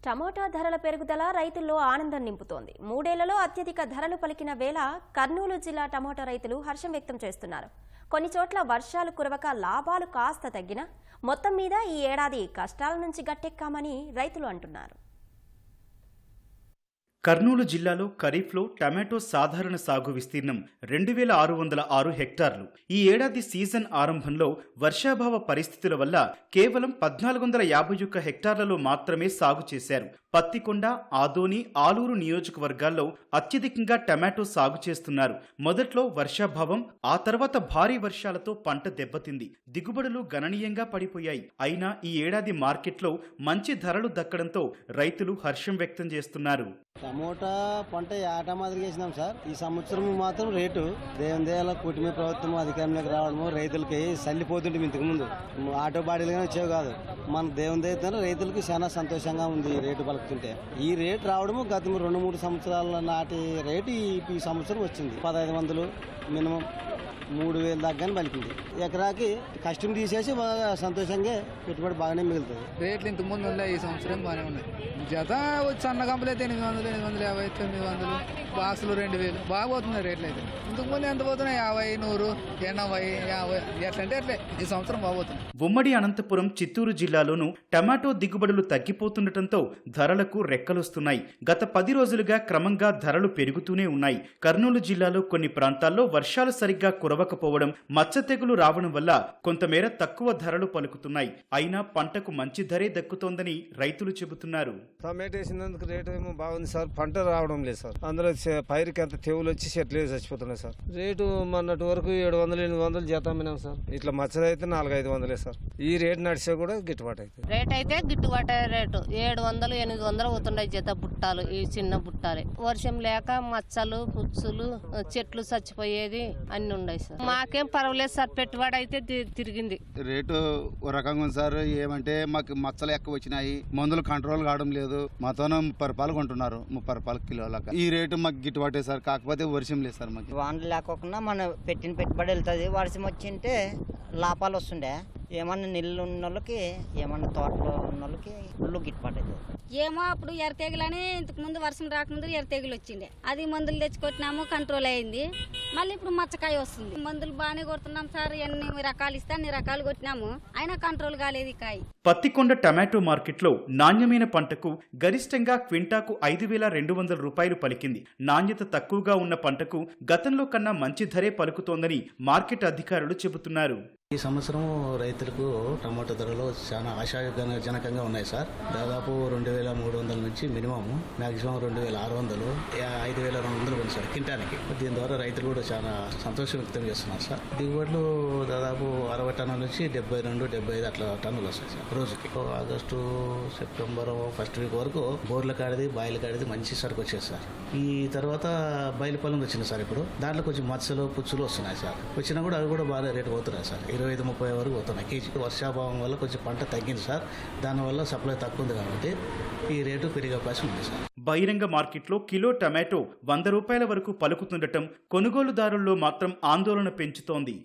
Tomato ధరల పెరుగుదల రైతుల్లో ఆనందం నింపుతోంది. మూడేళ్లలో అత్యధిక ధరలు పలికిన వేళ కర్నూలు జిల్లా టమోటా రైతులు హర్షం వ్యక్తం చేస్తున్నారు. కొన్ని చోట్ల వర్షాలు కురవక లాభాలు కాస్త తగ్గినా మొత్తం మీద ఈ ఏడాది కష్టాల నుంచి గట్టెక్కామని రైతులు అంటున్నారు. కర్నూలు జిల్లాలో ఖరీఫ్లో టమాటో సాధారణ సాగు విస్తీర్ణం 2606 హెక్టార్లు. ఈ ఏడాది సీజన్ ఆరంభంలో వర్షాభావ పరిస్థితుల వల్ల కేవలం 1451 హెక్టార్లలో మాత్రమే సాగు చేశారు. పత్తికొండ, ఆదోని, ఆలూరు నియోజకవర్గాల్లో అత్యధికంగా టమాటో సాగు చేస్తున్నారు. మొదట్లో వర్షాభావం, ఆ తర్వాత భారీ వర్షాలతో పంట దెబ్బతింది. దిగుబడులు గణనీయంగా పడిపోయాయి. అయినా ఈ ఏడాది మార్కెట్లో మంచి ధరలు దక్కడంతో రైతులు హర్షం వ్యక్తం చేస్తున్నారు. టమోటా పంట ఏటా మాదిరి వేసినాం సార్. ఈ సంవత్సరం మాత్రం రేటు దేవుని దేవాల కూటమి ప్రభుత్వం అధికారంలోకి రావడము రైతులకి సల్లిపోతుంటే ఇంతకు ముందు ఆటో బాడీలుగానే వచ్చేవి కాదు. మన దేవుని దేవతను రైతులకి చాలా సంతోషంగా ఉంది ఈ రేటు పలుకుతుంటే. ఈ రేటు రావడము గత 2-3 సంవత్సరాల నాటి రేటు ఈ సంవత్సరం వచ్చింది. 1500 మినిమం 3000 దాకా పలికింది. ఎకరాకి కష్టం తీసేసి బాగా సంతోషంగా పెట్టుబడి బాగానే మిగులుతుంది. రేట్లు ఇంతకు ముందు ఉన్నాయి, ఈ సంవత్సరం బాగానే ఉన్నాయి. జత సన్న కంపలు అయితే 800, 850, 900, బాక్సులు 2000 బాగా పోతున్నాయి రేట్లు అయితే. ఇంతకు ముందు ఎంత పోతున్నాయి? 50, 100, 80, 50 ఎట్లంటే అట్లే ఈ సంవత్సరం బాగుపోతుంది. ఉమ్మడి అనంతపురం, చిత్తూరు జిల్లాలోనూ టమాటో దిగుబడులు తగ్గిపోతుండటంతో ధరలకు రెక్కలొస్తున్నాయి. గత 10 రోజులుగా క్రమంగా ధరలు పెరుగుతూనే ఉన్నాయి. కర్నూలు జిల్లాలో కొన్ని ప్రాంతాల్లో వర్షాలు సరిగ్గా కురవకపోవడం, మచ్చ తెగులు రావడం వల్ల కొంతమేర తక్కువ ధరలు పలుకుతున్నాయి. అయినా పంటకు మంచి ధరే దక్కుతోందని రైతులు చెబుతున్నారు. టమాటో వేసినందుకు రేటు ఏమో బాగుంది సార్. పంట రావడం లేదు సార్. అందులో పైరుకి అంత తెవులు వచ్చి చెట్లు చచ్చిపోతున్నాయి సార్. రేటు మొన్నటి వరకు 700, 800 జత అమ్మినాం సార్. ఇట్లా మచ్చలు అయితే 400-500 సార్. ఈ రేటు నడిచే కూడా గిట్టుబాటు అయితే రేట్ అయితే గిట్టుబాటు రేటు 700, 800 అవుతున్నాయి జత బుట్టాలు. ఈ చిన్న బుట్టాలే వర్షం లేక మచ్చలు, పుచ్చులు, చెట్లు చచ్చిపోయేది అన్ని ఉన్నాయి సార్. మాకేం పర్వాలేదు సార్. పెట్టుబడి అయితే తిరిగింది. రేటు ఒక రకంగా ఉంది సార్. ఏమంటే మాకు మచ్చలు ఎక్కువ వచ్చినాయి, మందులు కంట్రోల్ కావడం లేదు. మాతోనే 30 రూపాయలు కొంటున్నారు, 30 రూపాయలు కిలోలక. ఈ రేటు మాకు గిట్టుబాటే సార్. కాకపోతే వర్షం లేదు సార్. మాకు వానలు లేకోకుండా మనం పెట్టిన పెట్టుబడి వెళ్తుంది. వర్షం వచ్చింటే లాభాలు వస్తుండే. ఏమన్నా నీళ్ళు ఉన్న వాళ్ళకి, ఏమన్నా తోటలో ఉన్న వాళ్ళకి ఫుల్ గిట్టుబాటు అవుతుంది. ఏమో అప్పుడు ఎర్రతెగులని ఇంతకు ముందు వర్షం రాకముందు ఎర్రతెగులు వచ్చిండే. అది మందులు తెచ్చుకొట్టినాము, కంట్రోల్ అయింది. మళ్ళీ ఇప్పుడు మచ్చకాయ వస్తుంది. మందులు బాగానే కొడుతున్నాం సార్. ఎన్ని రకాలు ఇస్తే అన్ని రకాలు కొట్టినాము, అయినా కంట్రోల్ కాలేదు ఈ కాయ. పత్తికొండ టమాటో మార్కెట్లో నాణ్యమైన పంటకు గరిష్టంగా క్వింటాకు 5200 రూపాయలు పలికింది. నాణ్యత తక్కువగా ఉన్న పంటకు గతంలో కన్నా మంచి ధరే పలుకుతోందని మార్కెట్ అధికారులు చెబుతున్నారు. ఈ సంవత్సరం రైతులకు టమాటో ధరలు చాలా ఆశాజనకంగా ఉన్నాయి సార్. దాదాపు 2300 నుంచి మినిమం మాక్సిమం 2600, 5200 ఉంది సార్ కింటానికి. దీని ద్వారా రైతులు కూడా చాలా సంతోషం వ్యక్తం చేస్తున్నారు సార్. దిగుబడులు దాదాపు 60 టన్నుల నుంచి 72, 75 అట్లా టన్నులు వస్తాయి సార్ రోజుకి. ఆగస్టు, సెప్టెంబర్ ఫస్ట్ వీక్ వరకు బోర్ల కాడిది, బాయిల కాడిది మంచి సరుకు వచ్చేది సార్. ఈ తర్వాత బయలుపాలెం వచ్చింది సార్. ఇప్పుడు దాంట్లో కొంచెం మచ్చలు, పుచ్చులు వస్తున్నాయి సార్. వచ్చినా కూడా అవి కూడా బాగా రేటు పోతున్నాయి సార్. 25-30 వరకు పోతున్నాయి కేజీకి. వర్షాభావం వల్ల కొంచెం పంట తగ్గింది సార్. దానివల్ల సప్లై తక్కువ ఉంది కాబట్టి ఈ రేటు పెరిగే అవకాశం ఉంది సార్. బహిరంగ మార్కెట్లో కిలో టమాటో 100 రూపాయల వరకు పలుకుతుండటం కొనుగోలుదారుల్లో మాత్రం ఆందోళన పెంచుతోంది.